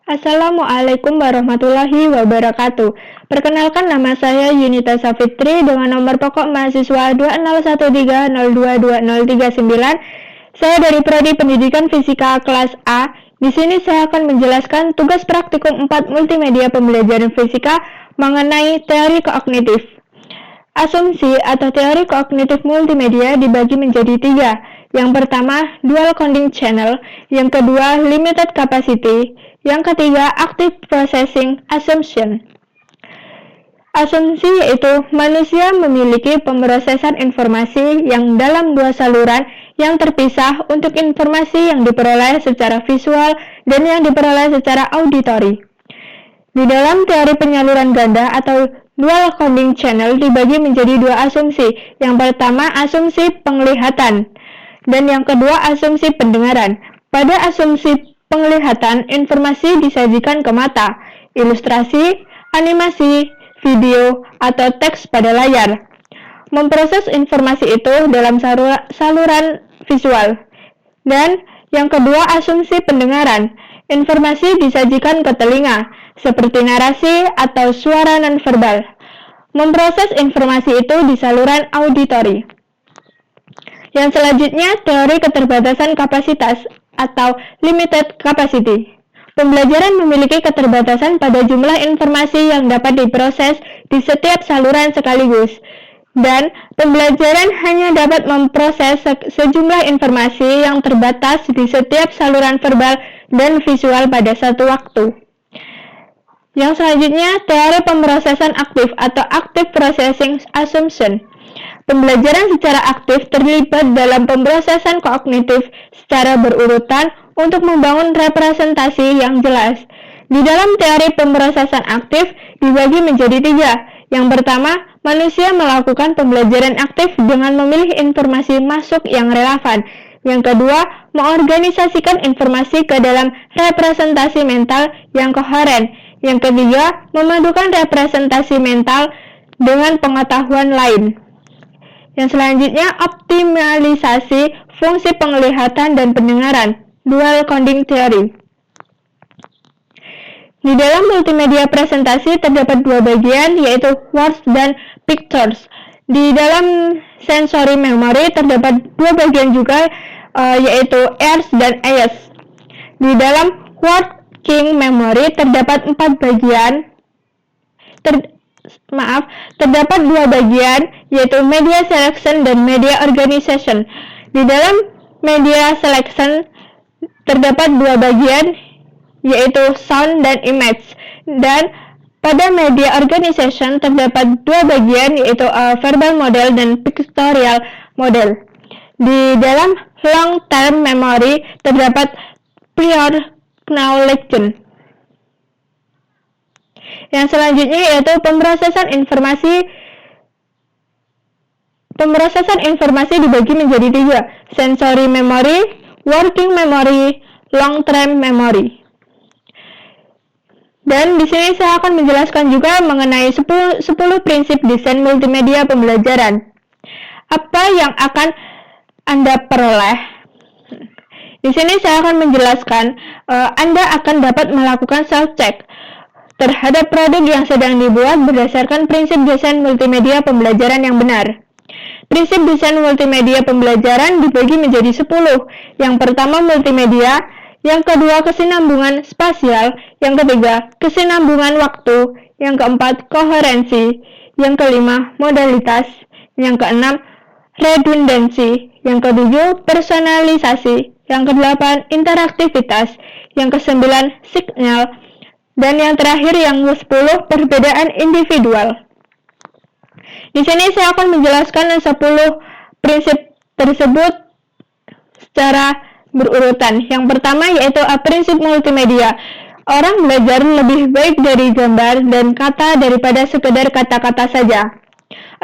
Assalamualaikum warahmatullahi wabarakatuh. Perkenalkan, nama saya Yunita Safitri dengan nomor pokok mahasiswa 2013022039. Saya dari Prodi Pendidikan Fisika kelas A. Di sini saya akan menjelaskan tugas praktikum 4 multimedia pembelajaran fisika mengenai teori kognitif. Asumsi atau teori kognitif multimedia dibagi menjadi 3. Yang pertama, dual counting channel. Yang kedua, limited capacity. Yang ketiga, active processing assumption. Asumsi yaitu manusia memiliki pemrosesan informasi yang dalam dua saluran yang terpisah untuk informasi yang diperoleh secara visual dan yang diperoleh secara auditori. Di dalam teori penyaluran ganda atau dual counting channel dibagi menjadi 2 asumsi. Yang pertama, asumsi penglihatan, dan yang kedua, asumsi pendengaran. Pada asumsi penglihatan, informasi disajikan ke mata, ilustrasi, animasi, video, atau teks pada layar. Memproses informasi itu dalam saluran visual. Dan yang kedua, asumsi pendengaran. Informasi disajikan ke telinga, seperti narasi atau suara nonverbal. Memproses informasi itu di saluran auditori. Yang selanjutnya, teori keterbatasan kapasitas atau limited capacity. Pembelajaran memiliki keterbatasan pada jumlah informasi yang dapat diproses di setiap saluran sekaligus. Dan pembelajaran hanya dapat memproses sejumlah informasi yang terbatas di setiap saluran verbal dan visual pada satu waktu. Yang selanjutnya, teori pemrosesan aktif atau active processing assumption. Pembelajaran secara aktif terlibat dalam pemrosesan kognitif secara berurutan untuk membangun representasi yang jelas. Di dalam teori pemrosesan aktif dibagi menjadi 3. Yang pertama, manusia melakukan pembelajaran aktif dengan memilih informasi masuk yang relevan. Yang kedua, mengorganisasikan informasi ke dalam representasi mental yang koheren. Yang ketiga, memadukan representasi mental dengan pengetahuan lain. Yang selanjutnya, optimalisasi fungsi penglihatan dan pendengaran, dual counting theory. Di dalam multimedia presentasi terdapat 2 bagian, yaitu words dan pictures. Di dalam sensory memory terdapat 2 bagian juga, yaitu ears dan eyes. Di dalam working memory terdapat 4 bagian. Terdapat 2 bagian, yaitu media selection dan media organization. Di dalam media selection terdapat 2 bagian, yaitu sound dan image. Dan pada media organization terdapat 2 bagian, yaitu verbal model dan pictorial model. Di dalam long term memory terdapat prior knowledge. Yang selanjutnya yaitu pemrosesan informasi. Pemrosesan informasi dibagi menjadi 3, sensory memory, working memory, long term memory. Dan di sini saya akan menjelaskan juga mengenai 10 prinsip desain multimedia pembelajaran. Apa yang akan Anda peroleh? Di sini saya akan menjelaskan Anda akan dapat melakukan self-check terhadap produk yang sedang dibuat berdasarkan prinsip desain multimedia pembelajaran yang benar. Prinsip desain multimedia pembelajaran dibagi menjadi 10. Yang pertama, multimedia. Yang kedua, kesinambungan spasial. Yang ketiga, kesinambungan waktu. Yang keempat, koherensi. Yang kelima, modalitas. Yang keenam, redundansi. Yang ketujuh, personalisasi. Yang kedelapan, interaktivitas. Yang kesembilan, signal. Dan yang terakhir, yang ke-10, perbedaan individual. Di sini saya akan menjelaskan 10 prinsip tersebut secara berurutan. Yang pertama yaitu prinsip multimedia. Orang belajar lebih baik dari gambar dan kata daripada sekedar kata-kata saja.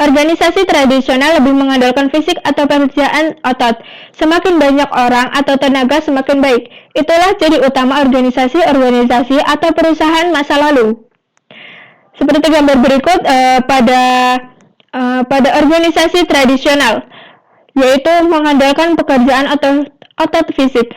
Organisasi tradisional lebih mengandalkan fisik atau pekerjaan otot. Semakin banyak orang atau tenaga semakin baik. Itulah ciri utama organisasi atau perusahaan masa lalu. Seperti gambar berikut pada organisasi tradisional, yaitu mengandalkan pekerjaan atau otot fisik.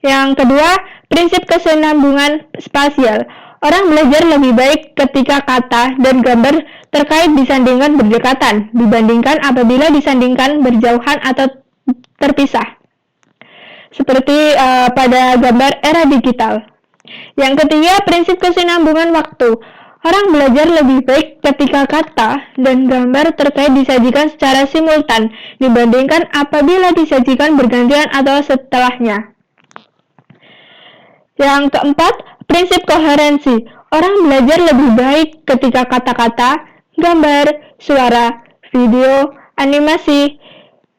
Yang kedua, prinsip kesinambungan spasial. Orang belajar lebih baik ketika kata dan gambar terkait disandingkan berdekatan dibandingkan apabila disandingkan berjauhan atau terpisah. Seperti pada gambar era digital. Yang ketiga, prinsip kesinambungan waktu. Orang belajar lebih baik ketika kata dan gambar terkait disajikan secara simultan dibandingkan apabila disajikan bergantian atau setelahnya. Yang keempat, prinsip koherensi. Orang belajar lebih baik ketika kata-kata, gambar, suara, video, animasi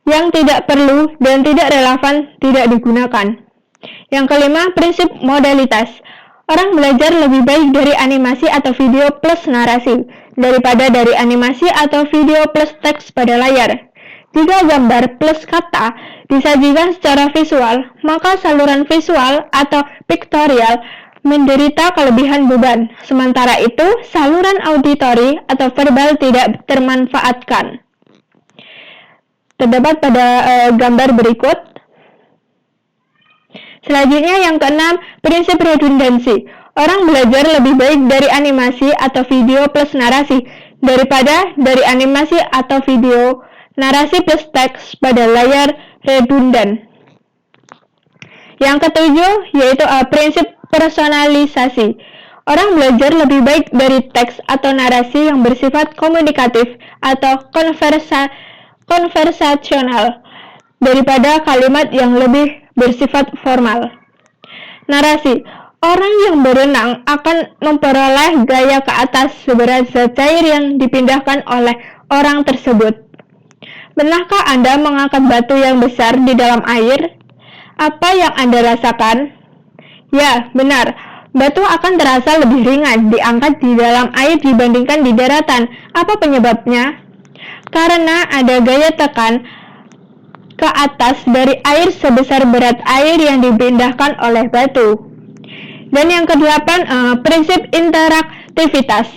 yang tidak perlu dan tidak relevan tidak digunakan. Yang kelima, prinsip modalitas. Orang belajar lebih baik dari animasi atau video plus narasi daripada dari animasi atau video plus teks pada layar. Jika gambar plus kata disajikan secara visual, maka saluran visual atau pictorial menderita kelebihan beban. Sementara itu, saluran auditori atau verbal tidak termanfaatkan. Terdapat pada gambar berikut. Selanjutnya yang keenam, prinsip redundansi. Orang belajar lebih baik dari animasi atau video plus narasi daripada dari animasi atau video narasi plus teks pada layar redundan. Yang ketujuh yaitu prinsip personalisasi. Orang belajar lebih baik dari teks atau narasi yang bersifat komunikatif atau konversasional daripada kalimat yang lebih bersifat formal. Narasi. Orang yang berenang akan memperoleh gaya ke atas seberat zat cair yang dipindahkan oleh orang tersebut. Pernahkah Anda mengangkat batu yang besar di dalam air? Apa yang Anda rasakan? Ya, benar. Batu akan terasa lebih ringan diangkat di dalam air dibandingkan di daratan. Apa penyebabnya? Karena ada gaya tekan ke atas dari air sebesar berat air yang dipindahkan oleh batu. Dan yang kedelapan, prinsip interaktivitas.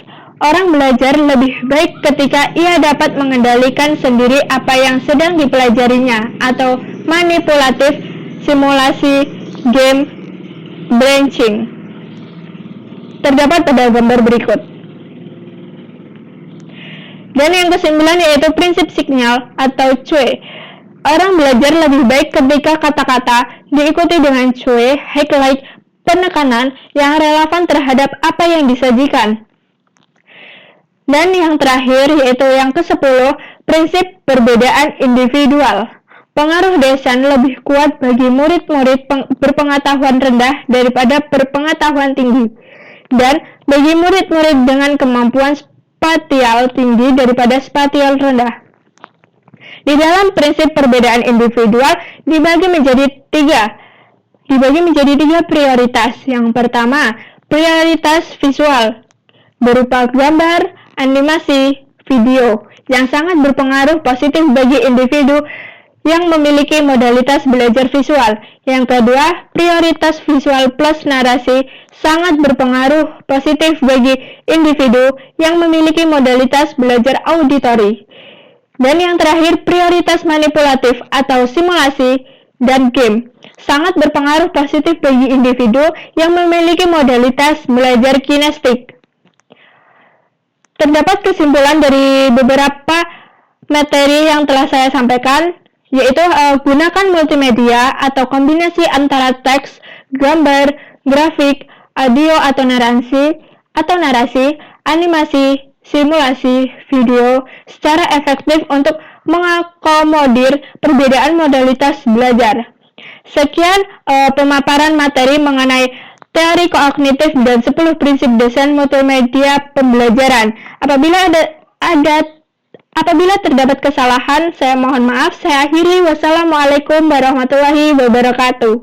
Orang belajar lebih baik ketika ia dapat mengendalikan sendiri apa yang sedang dipelajarinya atau manipulatif simulasi game branching. Terdapat pada gambar berikut. Dan yang kesembilan yaitu prinsip signal atau cue. Orang belajar lebih baik ketika kata-kata diikuti dengan cue, highlight, penekanan yang relevan terhadap apa yang disajikan. Dan yang terakhir yaitu yang ke-10, prinsip perbedaan individual. Pengaruh dosen lebih kuat bagi murid-murid berpengetahuan rendah daripada berpengetahuan tinggi. Dan bagi murid-murid dengan kemampuan spatial tinggi daripada spatial rendah. Di dalam prinsip perbedaan individual dibagi menjadi tiga prioritas. Yang pertama, prioritas visual berupa gambar, animasi, video yang sangat berpengaruh positif bagi individu yang memiliki modalitas belajar visual. Yang kedua, prioritas visual plus narasi sangat berpengaruh positif bagi individu yang memiliki modalitas belajar auditori. Dan yang terakhir, prioritas manipulatif atau simulasi dan game sangat berpengaruh positif bagi individu yang memiliki modalitas belajar kinestik. Terdapat kesimpulan dari beberapa materi yang telah saya sampaikan, yaitu gunakan multimedia atau kombinasi antara teks, gambar, grafik, audio atau narasi, animasi, simulasi, video secara efektif untuk mengakomodir perbedaan modalitas belajar. Sekian pemaparan materi mengenai teori kognitif dan 10 prinsip desain multimedia pembelajaran. Apabila terdapat kesalahan, saya mohon maaf. Saya akhiri. Wassalamualaikum warahmatullahi wabarakatuh.